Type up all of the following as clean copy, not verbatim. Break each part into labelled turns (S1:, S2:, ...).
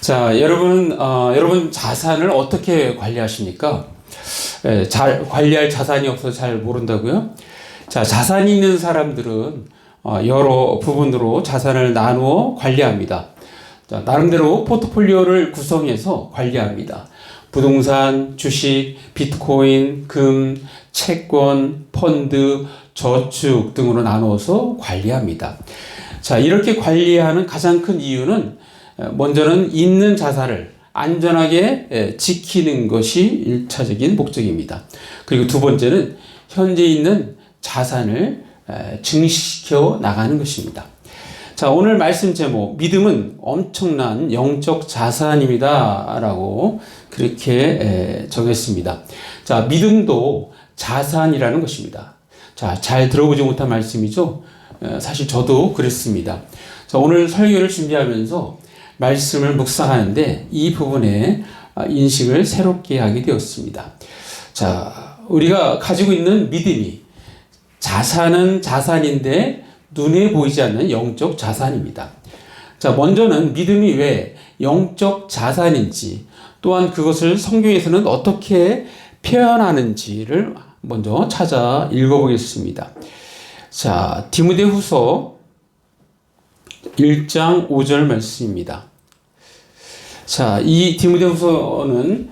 S1: 자, 여러분 자산을 어떻게 관리하십니까? 잘 관리할 자산이 없어서 잘 모른다고요? 자, 자산이 있는 사람들은 여러 부분으로 자산을 나누어 관리합니다. 자, 나름대로 포트폴리오를 구성해서 관리합니다. 부동산, 주식, 비트코인, 금, 채권, 펀드, 저축 등으로 나누어서 관리합니다. 자, 이렇게 관리하는 가장 큰 이유는 먼저는 있는 자산을 안전하게 지키는 것이 1차적인 목적입니다. 그리고 두 번째는 현재 있는 자산을 증식시켜 나가는 것입니다. 자, 오늘 말씀 제목, 믿음은 엄청난 영적 자산입니다. 라고 그렇게 정했습니다. 자, 믿음도 자산이라는 것입니다. 자, 잘 들어보지 못한 말씀이죠? 사실 저도 그랬습니다. 자, 오늘 설교를 준비하면서 말씀을 묵상하는데 이 부분에 인식을 새롭게 하게 되었습니다. 자, 우리가 가지고 있는 믿음이 자산은 자산인데 눈에 보이지 않는 영적 자산입니다. 자, 먼저는 믿음이 왜 영적 자산인지 또한 그것을 성경에서는 어떻게 표현하는지를 먼저 찾아 읽어보겠습니다. 자, 디모데후서 1장 5절 말씀입니다. 자, 이 디모데후서는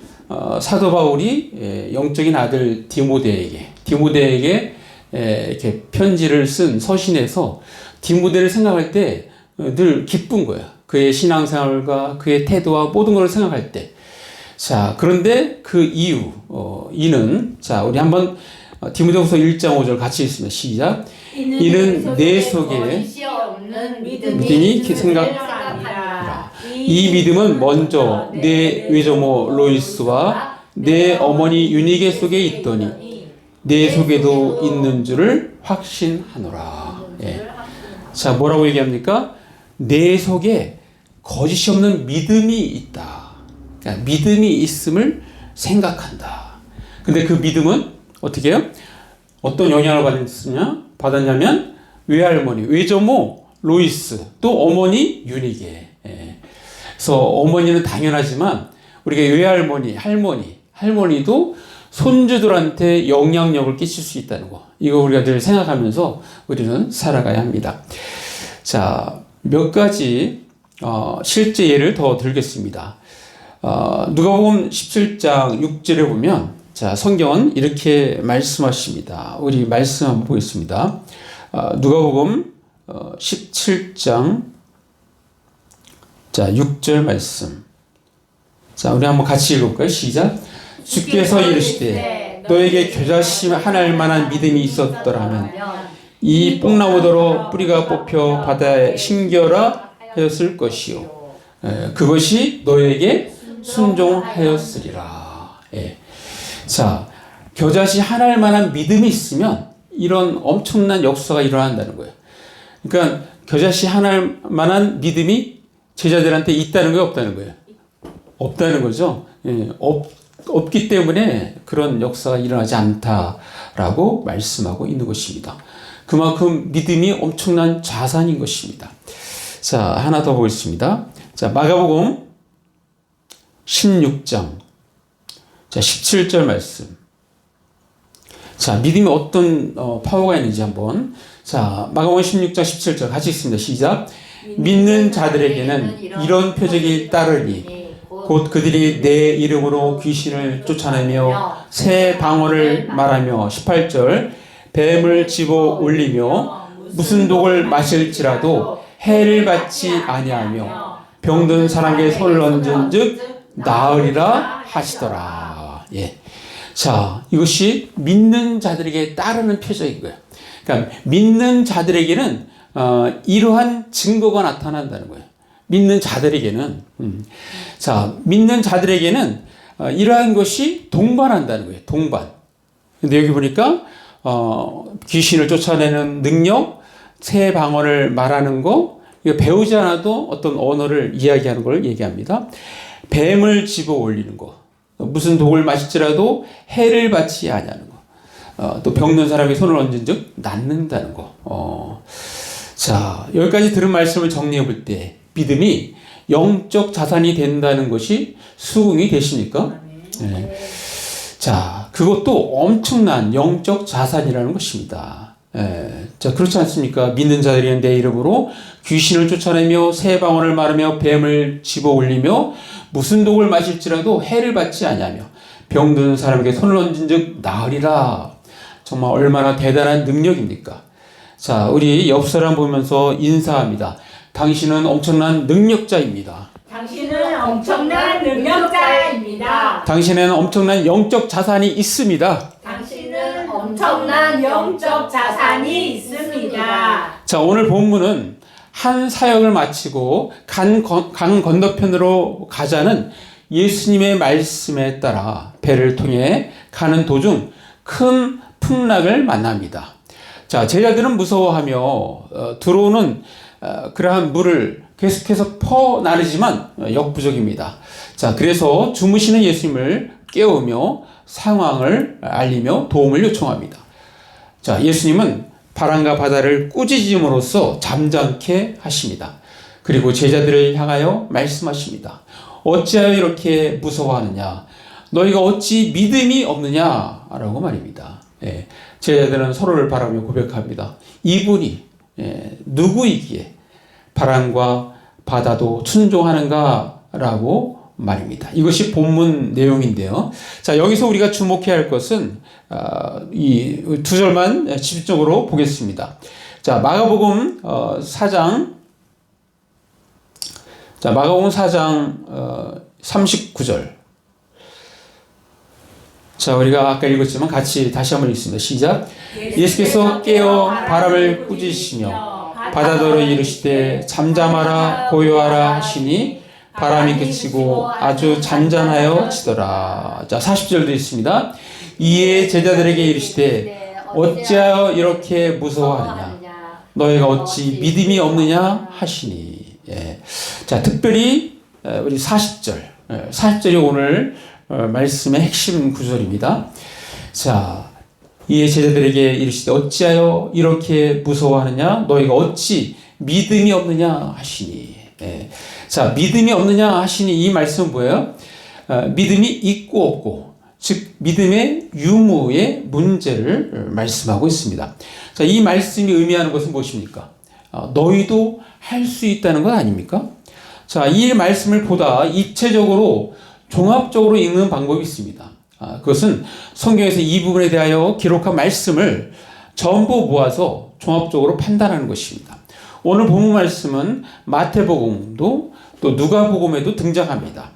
S1: 사도 바울이 영적인 아들 디모데에게 이렇게 편지를 쓴 서신에서 디모데를 생각할 때 늘 기쁜 거야. 그의 신앙생활과 그의 태도와 모든 걸 생각할 때. 자, 그런데 그 이유, 이는, 자, 우리 한번 디모데후서 1장 5절 같이 읽습니다. 시작. 이는 내 속에 믿음이 생각하니라. 이 믿음은 먼저 내 외조모 로이스와 내 어머니 유니게 속에 있더니 내 속에도 있는 줄을 확신하노라. 예. 자, 뭐라고 얘기합니까? 내 속에 거짓이 없는 믿음이 있다. 그러니까 믿음이 있음을 생각한다. 근데 그 믿음은 어떻게 해요? 어떤 영향을 받았냐면 외할머니, 외조모 로이스, 또 어머니 유니게. 예. 그래서 어머니는 당연하지만 우리가 외할머니, 할머니도 손주들한테 영향력을 끼칠 수 있다는 거. 이거 우리가 늘 생각하면서 우리는 살아가야 합니다. 자, 몇 가지 실제 예를 더 들겠습니다. 누가복음 17장 6절에 보면 자, 성경은 이렇게 말씀하십니다. 우리 말씀 한번 보겠습니다. 누가복음 17장 자, 6절 말씀. 자, 우리 한번 같이 읽어볼까요? 시작. 주께서 이르시되 너에게 겨자씨 하나일 만한 믿음이 있었더라면 이 뽕나무더러 뿌리가 뽑혀 바다에 심겨라 하였을 것이요. 그것이 너에게 순종하였으리라. 예. 자, 겨자씨 하나일 만한 믿음이 있으면 이런 엄청난 역사가 일어난다는 거예요. 그러니까 겨자씨 하나일 만한 믿음이 제자들한테 있다는 거예요, 없다는 거예요? 없다는 거죠. 예, 없기 때문에 그런 역사가 일어나지 않다라고 말씀하고 있는 것입니다. 그만큼 믿음이 엄청난 자산인 것입니다. 자, 하나 더 보겠습니다. 자, 마가복음 16장 자, 17절 말씀. 자, 믿음이 어떤 파워가 있는지 한번. 자, 마가복음 16장 17절 같이 읽습니다. 시작. 믿는 자들에게는 이런 표적이 따르니 곧 그들이 내 이름으로 귀신을 쫓아내며 새 방언을 말하며 18절 뱀을 집어 올리며 무슨 독을 마실지라도 해를 받지 아니하며 병든 사람에게 손을 얹은 즉 나으리라 하시더라. 예. 자, 이것이 믿는 자들에게 따르는 표적인 거예요. 그러니까 믿는 자들에게는 이러한 증거가 나타난다는 거예요. 믿는 자들에게는 자, 믿는 자들에게는 이러한 것이 동반한다는 거예요. 동반. 근데 여기 보니까 귀신을 쫓아내는 능력, 새 방언을 말하는 거, 이거 배우지 않아도 어떤 언어를 이야기하는 걸 얘기합니다. 뱀을 집어 올리는 거, 무슨 독을 마실지라도 해를 받지 아니하는 거, 또 병든 사람이 손을 얹은 즉 낫는다는 거. 자, 여기까지 들은 말씀을 정리해 볼 때 믿음이 영적 자산이 된다는 것이 수긍이 되십니까? 네. 자, 그것도 엄청난 영적 자산이라는 것입니다. 자, 그렇지 않습니까? 믿는 자들이 내 이름으로 귀신을 쫓아내며 새 방언을 말하며 뱀을 집어 올리며 무슨 독을 마실지라도 해를 받지 아니하며 병든 사람에게 손을 얹은 즉 나으리라. 정말 얼마나 대단한 능력입니까? 자, 우리 옆 사람 보면서 인사합니다. 당신은 엄청난 능력자입니다.
S2: 당신은 엄청난 능력자입니다.
S1: 당신에는 엄청난 영적 자산이 있습니다.
S2: 당신은 엄청난 영적 자산이 있습니다.
S1: 자, 오늘 본문은 한 사역을 마치고 강 건너편으로 가자는 예수님의 말씀에 따라 배를 통해 가는 도중 큰 풍랑을 만납니다. 자, 제자들은 무서워하며 들어오는 그러한 물을 계속해서 퍼나르지만 역부족입니다. 자, 그래서 주무시는 예수님을 깨우며 상황을 알리며 도움을 요청합니다. 자, 예수님은 바람과 바다를 꾸짖음으로써 잠잠케 하십니다. 그리고 제자들을 향하여 말씀하십니다. 어찌하여 이렇게 무서워하느냐? 너희가 어찌 믿음이 없느냐? 라고 말입니다. 제자들은 서로를 바라며 고백합니다. 이분이 누구이기에 바람과 바다도 순종하는가? 라고 말입니다. 이것이 본문 내용인데요. 자, 여기서 우리가 주목해야 할 것은 이 두 절만 집중적으로 보겠습니다. 자, 마가복음 4장 39절. 자, 우리가 아까 읽었지만 같이 다시 한번 읽습니다. 시작. 예수께서 깨어 바람을 꾸짖으시며 바다더러 이르시되 잠잠하라 고요하라 하시니 바람이 그치고 아주 잔잔하여 지더라. 자, 40절도 있습니다. 이에 제자들에게 이르시되 어찌하여 이렇게 무서워하느냐? 너희가 어찌 믿음이 없느냐 하시니. 자, 특별히 우리 40절이 오늘 말씀의 핵심 구절입니다. 자, 이에 제자들에게 이르시되 어찌하여 이렇게 무서워하느냐? 너희가 어찌 믿음이 없느냐 하시니. 자, 믿음이 없느냐 하시니 이 말씀은 뭐예요? 믿음이 있고 없고, 즉 믿음의 유무의 문제를 말씀하고 있습니다. 자, 이 말씀이 의미하는 것은 무엇입니까? 너희도 할 수 있다는 것 아닙니까? 자, 이 말씀을 보다 입체적으로 종합적으로 읽는 방법이 있습니다. 그것은 성경에서 이 부분에 대하여 기록한 말씀을 전부 모아서 종합적으로 판단하는 것입니다. 오늘 본문 말씀은 마태복음도 또 누가복음에도 등장합니다.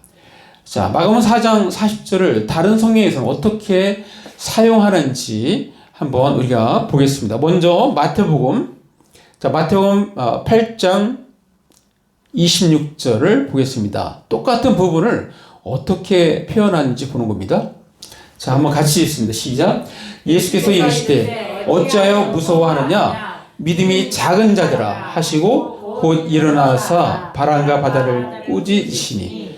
S1: 자, 마가복음 4장 40절을 다른 성경에서는 어떻게 사용하는지 한번 우리가 보겠습니다. 먼저 마태복음 8장 26절을 보겠습니다. 똑같은 부분을 어떻게 표현하는지 보는 겁니다. 자, 한번 같이 읽습니다. 시작. 예수께서 이르시되 어찌하여 무서워하느냐? 믿음이 작은 자들아 하시고 곧 일어나사 바람과 바다를 꾸짖으시니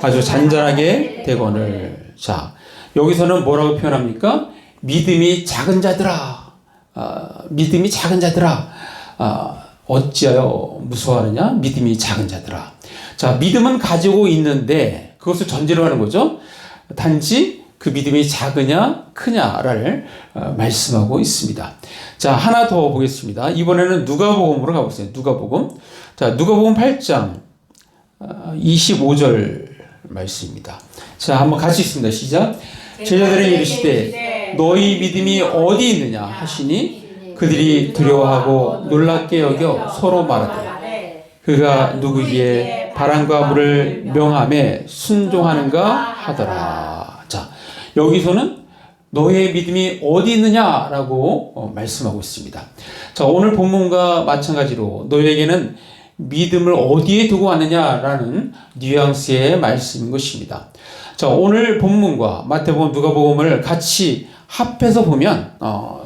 S1: 아주 잔잔하게 되거늘. 자, 여기서는 뭐라고 표현합니까? 믿음이 작은 자들아. 믿음이 작은 자들아. 어찌하여 무서워하느냐? 믿음이 작은 자들아. 자, 믿음은 가지고 있는데 그것을 전제로 하는 거죠. 단지 그 믿음이 작으냐 크냐를 말씀하고 있습니다. 자, 하나 더 보겠습니다. 이번에는 누가복음으로 가보세요. 누가복음. 자, 누가복음 8장 25절 말씀입니다. 자, 한번 같이 읽습니다. 시작. 제자들이 이르시되 너희 믿음이 어디 있느냐 하시니 그들이 두려워하고 놀랍게 여겨 서로 말하되 그가 누구기에 바람과 물을 명함에 순종하는가 하더라. 자, 여기서는 너의 믿음이 어디 있느냐라고 말씀하고 있습니다. 자, 오늘 본문과 마찬가지로 너에게는 믿음을 어디에 두고 왔느냐라는 뉘앙스의 말씀인 것입니다. 자, 오늘 본문과 마태복음, 누가복음을 같이 합해서 보면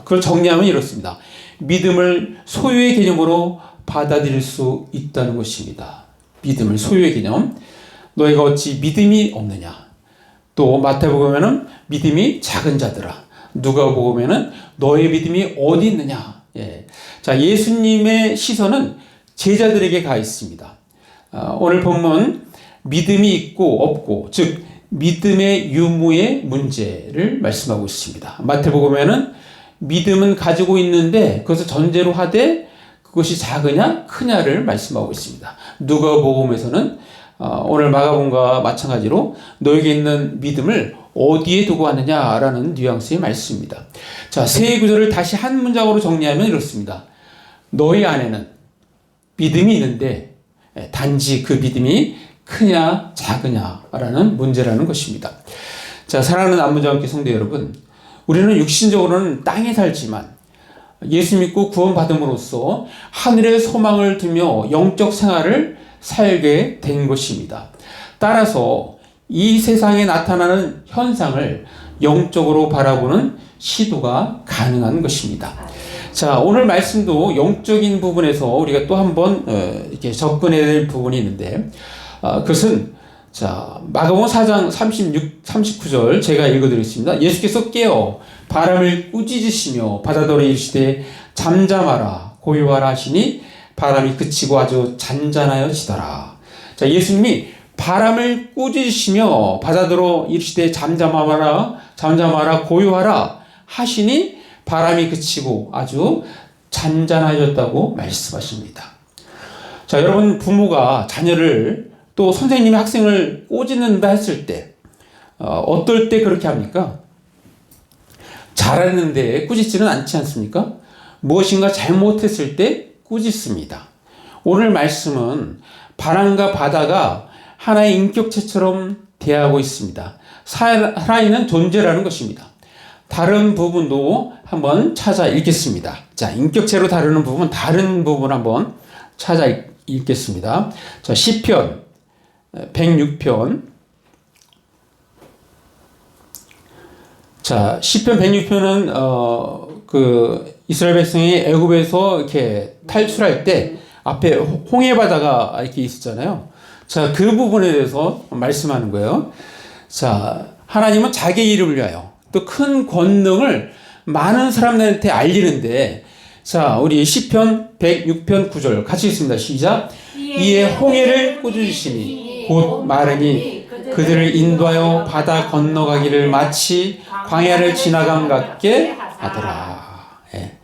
S1: 그걸 정리하면 이렇습니다. 믿음을 소유의 개념으로 받아들일 수 있다는 것입니다. 믿음을 소유의 개념. 너희가 어찌 믿음이 없느냐? 또 마태복음에는 믿음이 작은 자들아. 누가복음에는 너의 믿음이 어디 있느냐? 자, 예수님의 시선은 제자들에게 가 있습니다. 오늘 본문 믿음이 있고 없고, 즉 믿음의 유무의 문제를 말씀하고 있습니다. 마태복음에는 믿음은 가지고 있는데 그것을 전제로 하되 그것이 작으냐 크냐를 말씀하고 있습니다. 누가복음에서는 오늘 마가복음과 마찬가지로 너에게 있는 믿음을 어디에 두고 하느냐라는 뉘앙스의 말씀입니다. 자, 세 구절을 다시 한 문장으로 정리하면 이렇습니다. 너희 안에는 믿음이 있는데 단지 그 믿음이 크냐 작으냐라는 문제라는 것입니다. 자, 사랑하는 안문자원교 성도 여러분, 우리는 육신적으로는 땅에 살지만 예수 믿고 구원받음으로써 하늘의 소망을 두며 영적 생활을 살게 된 것입니다. 따라서 이 세상에 나타나는 현상을 영적으로 바라보는 시도가 가능한 것입니다. 자, 오늘 말씀도 영적인 부분에서 우리가 또 한번 이렇게 접근해야 될 부분이 있는데, 그것은 자, 마가복음 4장 39절 제가 읽어드리겠습니다. 예수께서 깨어 바람을 꾸짖으시며 바다더러 이르시되 잠잠하라 고요하라 하시니 바람이 그치고 아주 잔잔하여지더라. 자, 예수님이 바람을 꾸짖으시며 바다더러 이르시되 잠잠하라 고요하라 하시니 바람이 그치고 아주 잔잔하여졌다고 말씀하십니다. 자, 여러분, 부모가 자녀를 또 선생님이 학생을 꼬집는다 했을 때 어떨 때 그렇게 합니까? 잘하는데 꾸짖지는 않지 않습니까? 무엇인가 잘못했을 때 꾸짖습니다. 오늘 말씀은 바람과 바다가 하나의 인격체처럼 대하고 있습니다. 살아있는 존재라는 것입니다. 다른 부분도 한번 찾아 읽겠습니다. 자, 인격체로 다루는 부분, 다른 부분 한번 찾아 읽겠습니다. 자, 시편 106편. 자, 시편 106편은 그 이스라엘 백성이 애굽에서 이렇게 탈출할 때 앞에 홍해 바다가 이렇게 있었잖아요. 자, 그 부분에 대해서 말씀하는 거예요. 자, 하나님은 자기 이름을 위하여 또 큰 권능을 많은 사람들한테 알리는데, 자, 우리 시편 106편 9절 같이 읽습니다. 시작. 이에 홍해를 꾸짖으시니 곧 마르니 그들을 인도하여 바다 건너가기를 마치 광야를 지나감 같게 하더라. 예.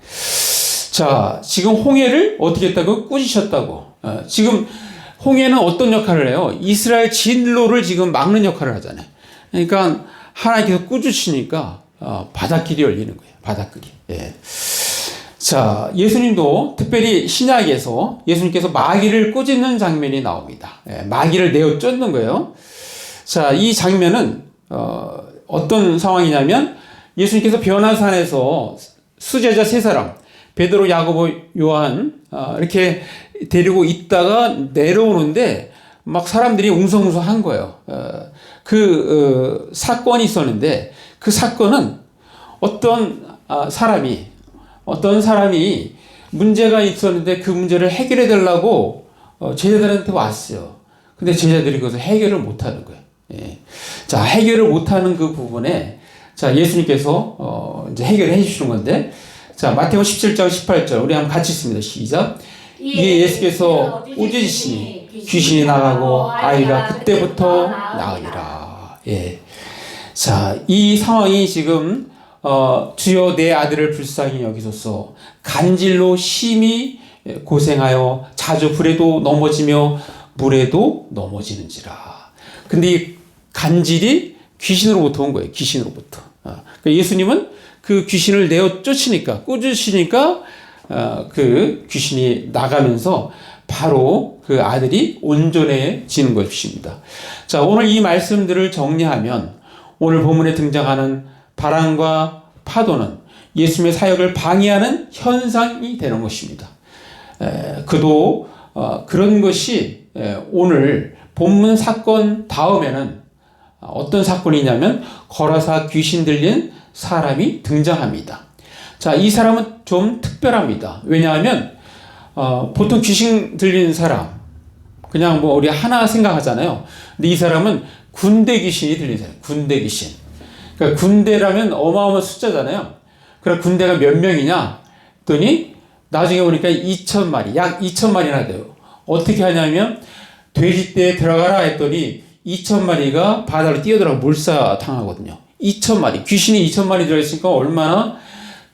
S1: 자, 지금 홍해를 어떻게 했다고? 꾸짖으셨다고. 지금 홍해는 어떤 역할을 해요? 이스라엘 진로를 지금 막는 역할을 하잖아요. 그러니까 하나님께서 꾸짖으시니까 바닷길이 열리는 거예요. 바닷길이. 예. 자, 예수님도 특별히 신약에서 예수님께서 마귀를 꾸짖는 장면이 나옵니다. 예, 마귀를 내어 쫓는 거예요. 자, 이 장면은 어떤 상황이냐면 예수님께서 변화산에서 수제자 세 사람, 베드로, 야고보, 요한 이렇게 데리고 있다가 내려오는데 막 사람들이 웅성웅성한 거예요. 사건이 있었는데 그 사건은 어떤 사람이 문제가 있었는데 그 문제를 해결해 달라고 제자들한테 왔어요. 근데 제자들이 그것을 해결을 못 하는 거예요. 예. 자, 해결을 못 하는 그 부분에 자, 예수님께서 이제 해결해 주시는 건데, 자, 마태복음 17장 18절 우리 한번 같이 읽습니다. 시작. 이에 예수께서 꾸짖으시니 귀신이 나가고 아이가 그때부터 나으리라. 예. 자, 이 상황이 지금 주여 내 아들을 불쌍히 여기소서, 간질로 심히 고생하여 자주 불에도 넘어지며 물에도 넘어지는지라. 근데 이 간질이 귀신으로부터 온 거예요. 귀신으로부터. 그러니까 예수님은 그 귀신을 내어 쫓으니까, 꾸짖으시니까 그 귀신이 나가면서 바로 그 아들이 온전해지는 것입니다. 자, 오늘 이 말씀들을 정리하면 오늘 본문에 등장하는 바람과 파도는 예수님의 사역을 방해하는 현상이 되는 것입니다. 그도 그런 것이 오늘 본문 사건 다음에는 어떤 사건이냐면 거라사 귀신 들린 사람이 등장합니다. 자, 이 사람은 좀 특별합니다. 왜냐하면 보통 귀신 들린 사람 그냥 뭐 우리 하나 생각하잖아요. 근데 이 사람은 군대 귀신이 들린 사람, 군대 귀신. 그러니까 군대라면 어마어마한 숫자잖아요. 그럼 군대가 몇 명이냐? 했더니 나중에 보니까 2,000마리, 약 2,000마리나 돼요. 어떻게 하냐면 돼지떼에 들어가라 했더니 2,000마리가 바다로 뛰어들어가 몰사당하거든요. 2,000마리. 귀신이 2,000마리 들어있으니까 얼마나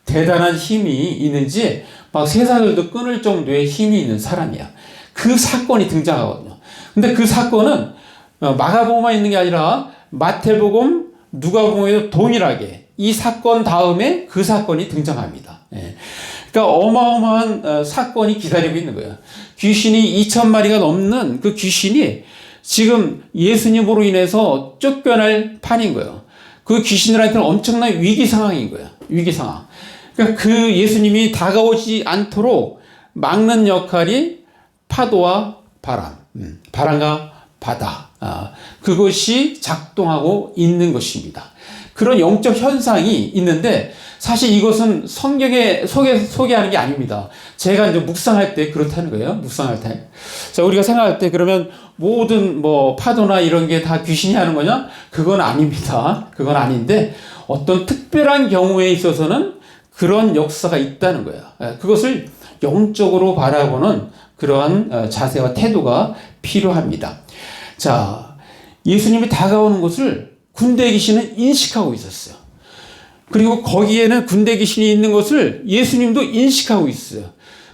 S1: 대단한 힘이 있는지 막 세상을도 끊을 정도의 힘이 있는 사람이야. 그 사건이 등장하거든요. 근데 그 사건은 마가복음만 있는 게 아니라 마태복음, 누가복음에도 동일하게 이 사건 다음에 그 사건이 등장합니다. 예. 그러니까 어마어마한 사건이 기다리고 있는 거예요. 귀신이 2,000마리가 넘는 그 귀신이 지금 예수님으로 인해서 쫓겨날 판인 거예요. 그 귀신들한테는 엄청난 위기 상황인 거예요. 위기 상황. 그러니까 그 예수님이 다가오지 않도록 막는 역할이 파도와 바람, 바람과 바다, 그것이 작동하고 있는 것입니다. 그런 영적 현상이 있는데 사실 이것은 성경에 소개하는 게 아닙니다. 제가 이제 묵상할 때 그렇다는 거예요. 묵상할 때. 자, 우리가 생각할 때 그러면 모든 뭐 파도나 이런 게 다 귀신이 하는 거냐? 그건 아닙니다. 그건 아닌데 어떤 특별한 경우에 있어서는 그런 역사가 있다는 거예요. 그것을 영적으로 바라보는 그러한 자세와 태도가 필요합니다. 자, 예수님이 다가오는 것을 군대 귀신은 인식하고 있었어요. 그리고 거기에는 군대 귀신이 있는 것을 예수님도 인식하고 있어요.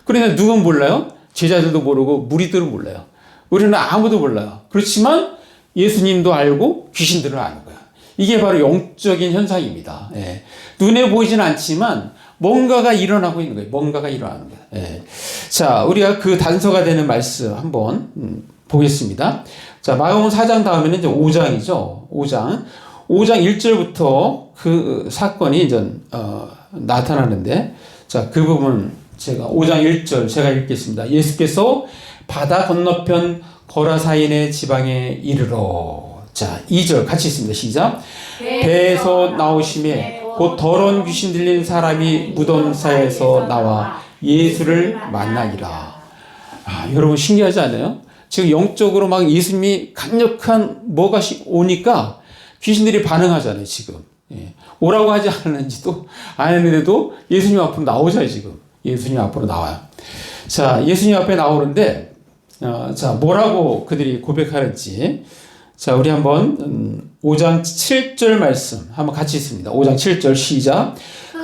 S1: 그런데 누군 몰라요? 제자들도 모르고 무리들은 몰라요. 우리는 아무도 몰라요. 그렇지만 예수님도 알고 귀신들은 아는 거야. 이게 바로 영적인 현상입니다. 예. 눈에 보이진 않지만 뭔가가 일어나고 있는 거예요. 뭔가가 일어나는 거예요. 예. 자, 우리가 그 단서가 되는 말씀 한번 보겠습니다. 자, 마가복음 4장 다음에는 이제 5장이죠. 5장 1절부터 그 사건이 이제 나타나는데, 자, 그 부분 제가 5장 1절 제가 읽겠습니다. 예수께서 바다 건너편 거라사인의 지방에 이르러. 자, 2절 같이 있습니다. 시작. 배에서 나오심에 곧 더러운 귀신 들린 사람이 무덤 사이에서 나와 예수를 만나니라. 여러분 신기하지 않아요? 지금 영적으로 막 예수님이 강력한 뭐가 오니까 귀신들이 반응하잖아요, 지금. 예. 오라고 하지 않았는지도 안 했는데도 예수님 앞으로 나오잖아요, 지금. 예수님 앞으로 나와요. 자, 예수님 앞에 나오는데, 자, 뭐라고 그들이 고백하는지. 자, 우리 한번 5장 7절 말씀 한번 같이 있습니다. 5장 7절 시작.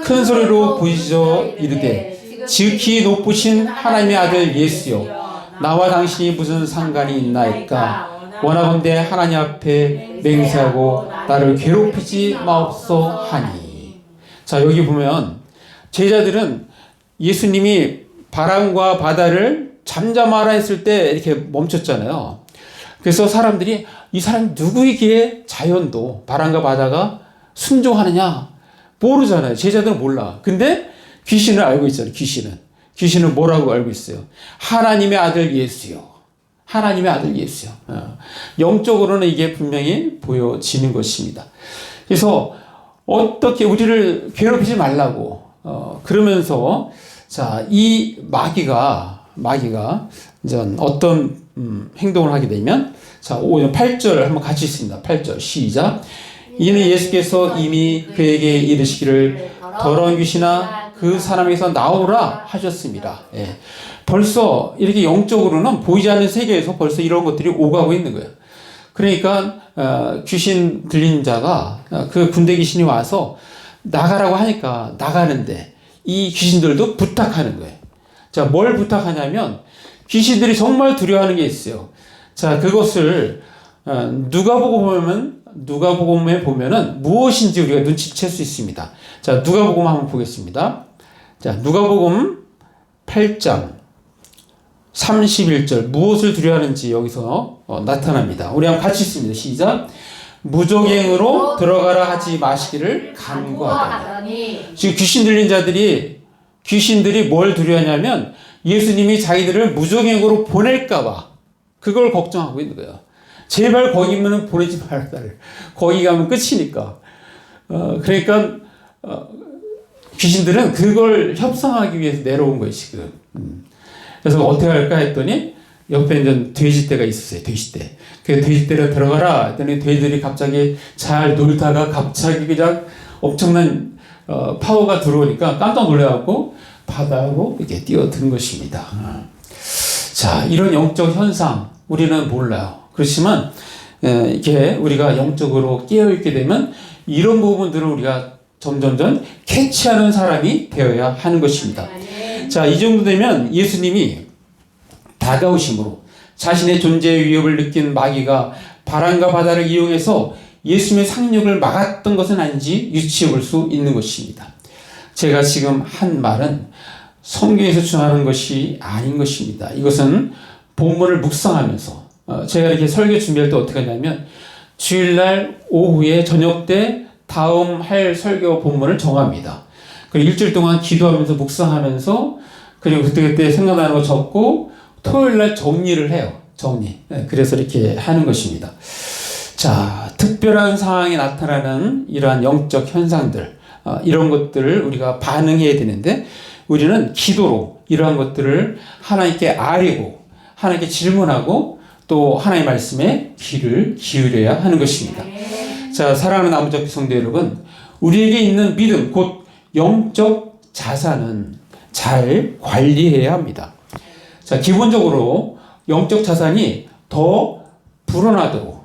S1: 큰 소리로 부르짖어 이르되 지극히 높으신 하나님의 아들 예수여, 나와 당신이 무슨 상관이 있나이까? 원하건대 하나님 앞에 맹세하고 나를 괴롭히지 마옵소 하니. 자, 여기 보면 제자들은 예수님이 바람과 바다를 잠잠하라 했을 때 이렇게 멈췄잖아요. 그래서 사람들이 이 사람이 누구이기에 자연도 바람과 바다가 순종하느냐 모르잖아요. 제자들은 몰라. 근데 귀신을 알고 있잖아요. 귀신은 뭐라고 알고 있어요? 하나님의 아들 예수요. 하나님의 아들 예수요. 영적으로는 이게 분명히 보여지는 것입니다. 그래서 어떻게 우리를 괴롭히지 말라고 그러면서, 자, 이 마귀가 이제 어떤 행동을 하게 되면, 자, 8절 한번 같이 있습니다. 8절 시작. 이는 예수께서 이미 그에게 이르시기를 더러운 귀신아 그 사람에게서 나오라 하셨습니다. 예. 벌써 이렇게 영적으로는 보이지 않는 세계에서 벌써 이런 것들이 오가고 있는 거예요. 그러니까 귀신 들린 자가 그 군대 귀신이 와서 나가라고 하니까 나가는데 이 귀신들도 부탁하는 거예요. 자, 뭘 부탁하냐면 귀신들이 정말 두려워하는 게 있어요. 자, 그것을 누가복음에 보면은 무엇인지 우리가 눈치챌 수 있습니다. 자, 누가복음 한번 보겠습니다. 자, 누가복음 8장 31절 무엇을 두려워하는지 여기서 나타납니다. 우리 한번 같이 있습니다. 시작. 무적행으로 들어가라 하지 마시기를 간구하다. 지금 귀신들이 뭘 두려워하냐면 예수님이 자기들을 무적행으로 보낼까봐 그걸 걱정하고 있는 거예요. 제발 거기면 보내지 말아달래. 거기 가면 끝이니까. 그러니까 귀신들은 그걸 협상하기 위해서 내려온 거예요, 지금. 그래서 어떻게 할까 했더니 옆에 이제 돼지떼가 있었어요, 돼지떼. 그 돼지떼로 들어가라 했더니 돼지들이 갑자기 잘 놀다가 갑자기 그냥 엄청난 파워가 들어오니까 깜짝 놀래갖고 바다로 이렇게 뛰어든 것입니다. 자, 이런 영적 현상, 우리는 몰라요. 그렇지만 이렇게 우리가 영적으로 깨어있게 되면 이런 부분들을 우리가 점점점 캐치하는 사람이 되어야 하는 것입니다. 자, 이 정도 되면 예수님이 다가오심으로 자신의 존재의 위협을 느낀 마귀가 바람과 바다를 이용해서 예수님의 상륙을 막았던 것은 아닌지 유추해 볼 수 있는 것입니다. 제가 지금 한 말은 성경에서 주장하는 것이 아닌 것입니다. 이것은 본문을 묵상하면서 제가 이렇게 설교 준비할 때 어떻게 하냐면 주일날 오후에 저녁 때 다음 할 설교 본문을 정합니다. 그리고 일주일 동안 기도하면서 묵상하면서 그리고 그때 생각나는 거 적고 토요일날 정리를 해요. 정리. 그래서 이렇게 하는 것입니다. 자, 특별한 상황에 나타나는 이러한 영적 현상들, 이런 것들을 우리가 반응해야 되는데 우리는 기도로 이러한 것들을 하나님께 아뢰고 하나님께 질문하고 또 하나님의 말씀에 귀를 기울여야 하는 것입니다. 자, 사랑하는 나무잡기 성도 여러분, 우리에게 있는 믿음, 곧 영적 자산은 잘 관리해야 합니다. 자, 기본적으로 영적 자산이 더 불어나도록,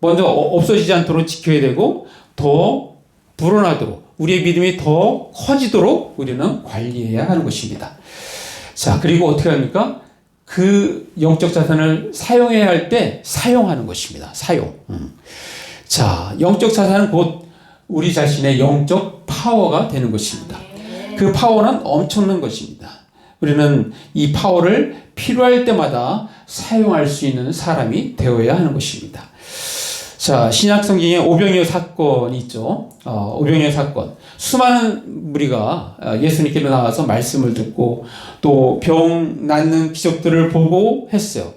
S1: 먼저 없어지지 않도록 지켜야 되고, 더 불어나도록, 우리의 믿음이 더 커지도록 우리는 관리해야 하는 것입니다. 자, 그리고 어떻게 합니까? 그 영적 자산을 사용해야 할 때 사용하는 것입니다. 사용. 자, 영적 자산은 곧 우리 자신의 영적 파워가 되는 것입니다. 그 파워는 엄청난 것입니다. 우리는 이 파워를 필요할 때마다 사용할 수 있는 사람이 되어야 하는 것입니다. 자, 신약 성경에 오병이어 사건이 있죠. 오병이어 사건. 수많은 무리가 예수님께로 나와서 말씀을 듣고 또 병 낫는 기적들을 보고 했어요.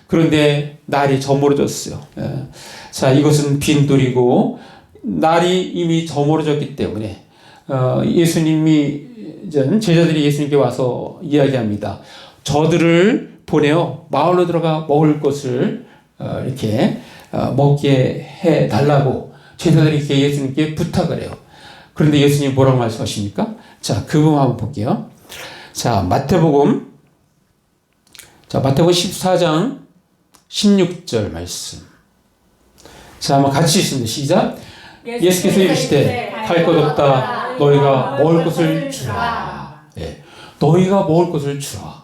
S1: 그런데 날이 저물어졌어요. 자, 이것은 빈돌이고 날이 이미 저물어졌기 때문에 예수님이 제자들이 예수님께 와서 이야기합니다. 저들을 보내어 마을로 들어가 먹을 것을 이렇게 먹게 해 달라고 제자들이 이렇게 예수님께 부탁을 해요. 그런데 예수님 뭐라고 말씀하십니까? 자, 그 부분 한번 볼게요. 자, 마태복음 14장 16절 말씀. 자, 한번 같이 읽습니다. 시작. 예수께서 이르시되 갈 것 없다. 너희가 먹을 것을 주라. 네. 너희가 먹을 것을 주라.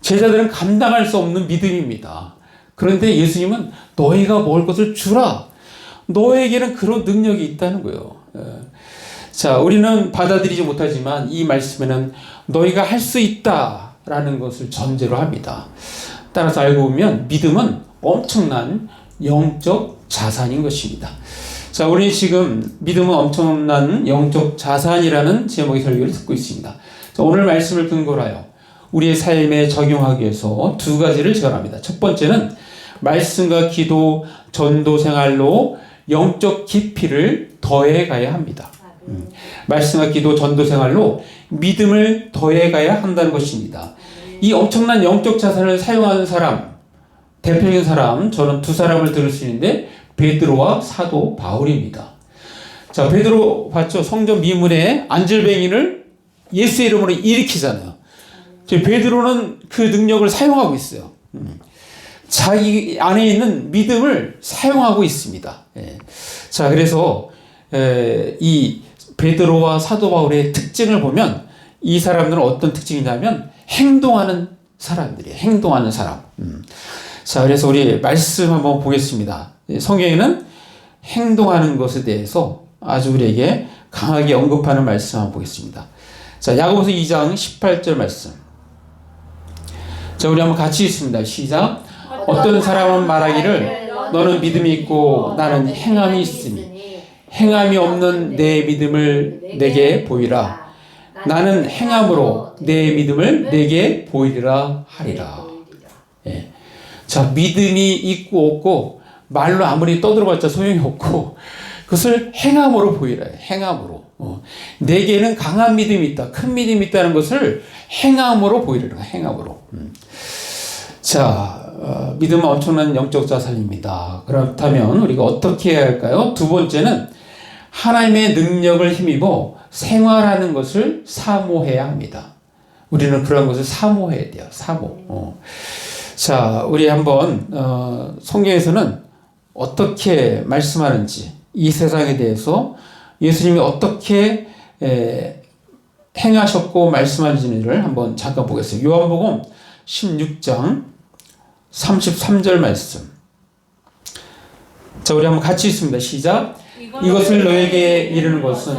S1: 제자들은 감당할 수 없는 믿음입니다. 그런데 예수님은 너희가 먹을 것을 주라. 너에게는 그런 능력이 있다는 거예요. 자, 우리는 받아들이지 못하지만 이 말씀에는 너희가 할 수 있다라는 것을 전제로 합니다. 따라서 알고 보면 믿음은 엄청난 영적 자산인 것입니다. 자, 우리 지금 믿음은 엄청난 영적 자산이라는 제목의 설교를 듣고 있습니다. 자, 오늘 말씀을 근거로 하여 우리의 삶에 적용하기 위해서 두 가지를 제안합니다. 첫 번째는 말씀과 기도, 전도 생활로 영적 깊이를 더해 가야 합니다. 말씀과 기도, 전도 생활로 믿음을 더해 가야 한다는 것입니다. 이 엄청난 영적 자산을 사용하는 사람, 대표적인 사람, 저는 두 사람을 들을 수 있는데 베드로와 사도 바울입니다. 자, 베드로 봤죠? 성전 미문에 안질뱅이를 예수의 이름으로 일으키잖아요. 베드로는 그 능력을 사용하고 있어요. 자기 안에 있는 믿음을 사용하고 있습니다. 자, 그래서 이 베드로와 사도 바울의 특징을 보면 이 사람들은 어떤 특징이냐면 행동하는 사람들이에요. 행동하는 사람. 자, 그래서 우리 말씀 한번 보겠습니다. 성경에는 행동하는 것에 대해서 아주 우리에게 강하게 언급하는 말씀 한번 보겠습니다. 자, 야고보서 2장 18절 말씀. 자, 우리 한번 같이 읽습니다. 시작. 어떤 사람은 말하기를 너는 믿음이 있고 나는 행함이 있으니 행함이 없는 내 믿음을 내게 보이라. 나는 행함으로 내 믿음을 내게 보이리라 하리라. 예. 자, 믿음이 있고 없고 말로 아무리 떠들어봤자 소용이 없고 그것을 행함으로 보이라. 행함으로. 내게는 강한 믿음이 있다. 큰 믿음이 있다는 것을 행함으로 보이라. 행함으로. 자, 믿음은 엄청난 영적 자산입니다. 그렇다면 우리가 어떻게 해야 할까요? 두 번째는 하나님의 능력을 힘입어 생활하는 것을 사모해야 합니다. 우리는 그런 것을 사모해야 돼요. 사모. 자, 우리 한번 성경에서는 어떻게 말씀하는지, 이 세상에 대해서 예수님이 어떻게 행하셨고 말씀하시는지를 한번 잠깐 보겠습니다. 요한복음 16장 33절 말씀. 자, 우리 한번 같이 읽습니다. 시작. 이것을 너에게 이르는 것은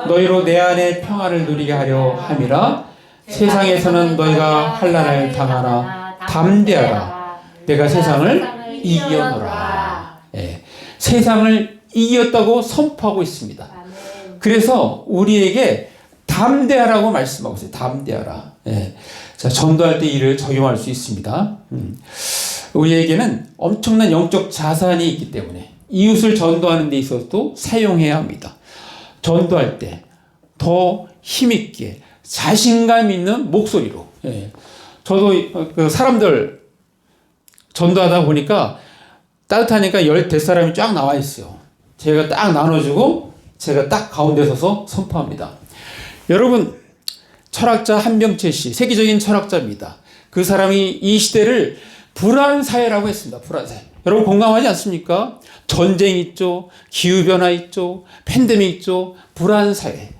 S1: 너희로 내 안에 평안을 누리게 하려 함이라. 세상에서는 너희가 환난을 당하나 담대하라. 내가 세상을 이겨노라. 예, 세상을 이겼다고 선포하고 있습니다. 그래서 우리에게 담대하라고 말씀하고 있어요. 담대하라. 예. 자, 전도할 때 이를 적용할 수 있습니다. 우리에게는 엄청난 영적 자산이 있기 때문에 이웃을 전도하는 데 있어서도 사용해야 합니다. 전도할 때 더 힘있게 자신감 있는 목소리로. 예. 저도 그 사람들 전도하다 보니까 따뜻하니까 10사람이 쫙 나와 있어요. 제가 딱 나눠주고 제가 딱 가운데 서서 선포합니다. 여러분, 철학자 한병채 씨, 세계적인 철학자입니다. 그 사람이 이 시대를 불안사회라고 했습니다. 불안사회. 여러분 공감하지 않습니까? 전쟁 있죠. 기후변화 있죠. 팬데믹 있죠. 불안사회.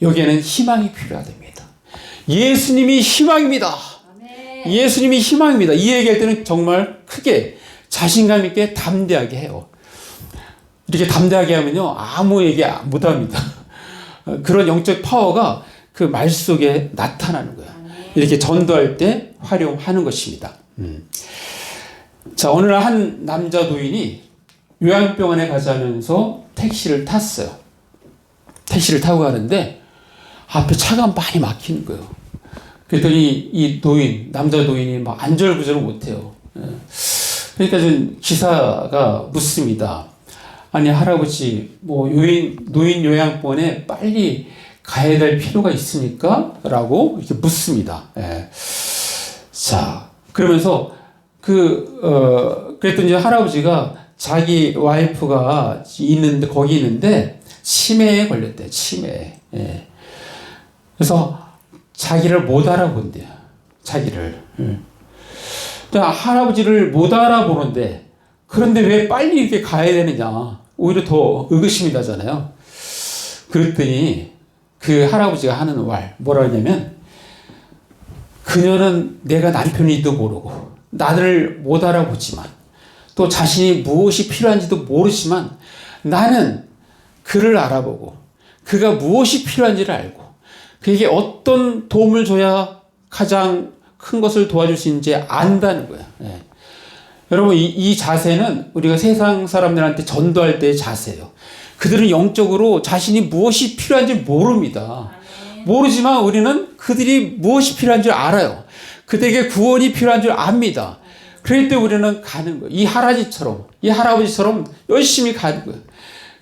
S1: 여기에는 희망이 필요하답니다. 예수님이 희망입니다. 예수님이 희망입니다. 이 얘기할 때는 정말 크게 자신감 있게 담대하게 해요. 이렇게 담대하게 하면요, 아무 얘기 못합니다. 그런 영적 파워가 그 말 속에 나타나는 거야. 이렇게 전도할 때 활용하는 것입니다. 자, 어느 날 한 남자 노인이 요양병원에 가자면서 택시를 탔어요. 택시를 타고 가는데 앞에 차가 많이 막히는 거예요. 그랬더니 이 노인, 남자 노인이 막 안절부절을 못해요. 그러니까 좀 기사가 묻습니다. 아니, 할아버지, 뭐 노인 요양병원에 빨리 가야 될 필요가 있습니까? 라고 이렇게 묻습니다. 예. 자, 그러면서 그랬더니 할아버지가 자기 와이프가 거기 있는데 치매에 걸렸대요. 치매에. 예. 그래서 자기를 못 알아본대요. 자기를. 할아버지를 못 알아보는데, 그런데 왜 빨리 이렇게 가야 되느냐. 오히려 더 의구심이 나잖아요. 그랬더니 그 할아버지가 하는 말, 뭐라 하냐면, 그녀는 내가 남편인지도 모르고, 나를 못 알아보지만, 또 자신이 무엇이 필요한지도 모르지만, 나는 그를 알아보고, 그가 무엇이 필요한지를 알고, 그에게 어떤 도움을 줘야 가장 큰 것을 도와줄 수 있는지 안다는 거야. 예. 여러분, 이 자세는 우리가 세상 사람들한테 전도할 때의 자세예요. 그들은 영적으로 자신이 무엇이 필요한지 모릅니다. 모르지만 우리는 그들이 무엇이 필요한 줄 알아요. 그들에게 구원이 필요한 줄 압니다. 그럴 때 우리는 가는 거예요. 이 할아버지처럼 열심히 가는 거예요.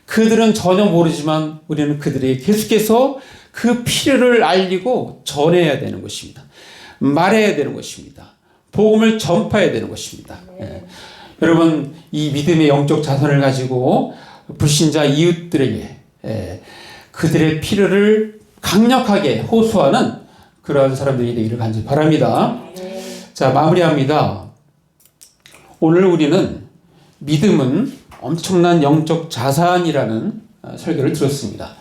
S1: 그들은 전혀 모르지만 우리는 그들에게 계속해서 그 필요를 알리고 전해야 되는 것입니다. 말해야 되는 것입니다. 복음을 전파해야 되는 것입니다. 예. 여러분, 이 믿음의 영적 자산을 가지고 불신자 이웃들에게 그들의 필요를 강력하게 호소하는 그러한 사람들이 되기를 간절히 바랍니다. 자, 마무리합니다. 오늘 우리는 믿음은 엄청난 영적 자산이라는 설교를 들었습니다.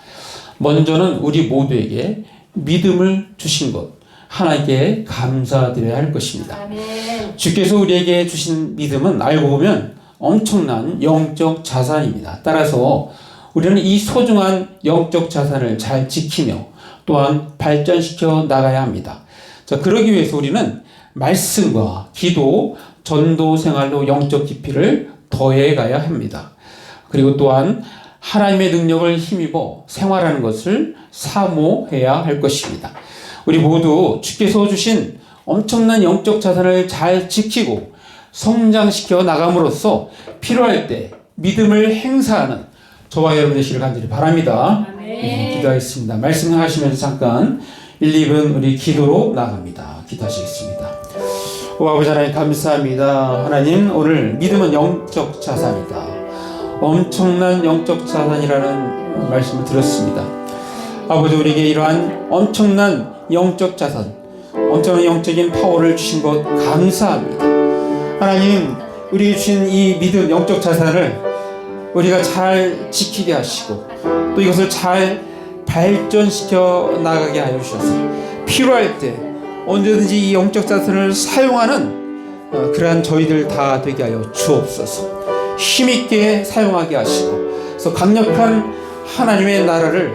S1: 먼저는 우리 모두에게 믿음을 주신 것, 하나님께 감사드려야 할 것입니다.
S2: 아멘.
S1: 주께서 우리에게 주신 믿음은 알고 보면 엄청난 영적 자산입니다. 따라서 우리는 이 소중한 영적 자산을 잘 지키며 또한 발전시켜 나가야 합니다. 자, 그러기 위해서 우리는 말씀과 기도, 전도 생활로 영적 깊이를 더해 가야 합니다. 그리고 또한 하나님의 능력을 힘입어 생활하는 것을 사모해야 할 것입니다. 우리 모두 주께서 주신 엄청난 영적 자산을 잘 지키고 성장시켜 나감으로써 필요할 때 믿음을 행사하는 저와 여러분 되시기를 간절히 바랍니다. 기도하겠습니다. 말씀하시면서 잠깐 1, 2분 우리 기도로 나갑니다. 기도하시겠습니다. 오 아버지 하나님 감사합니다. 하나님, 오늘 믿음은 영적 자산이다. 엄청난 영적 자산이라는 말씀을 들었습니다. 아버지, 우리에게 이러한 엄청난 영적 자산, 엄청난 영적인 파워를 주신 것 감사합니다. 하나님, 우리 주신 이 믿음, 영적 자산을 우리가 잘 지키게 하시고 또 이것을 잘 발전시켜 나가게 하여 주셔서 필요할 때 언제든지 이 영적 자산을 사용하는 그러한 저희들 다 되게 하여 주옵소서. 힘있게 사용하게 하시고 그래서 강력한 하나님의 나라를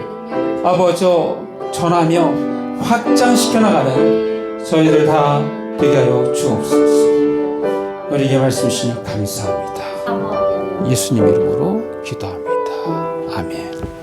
S1: 아버저 전하며 확장시켜 나가는 저희들 다 되게 하여 주옵소서. 우리에게 말씀 주시니 감사합니다. 예수님 이름으로 기도합니다. 아멘.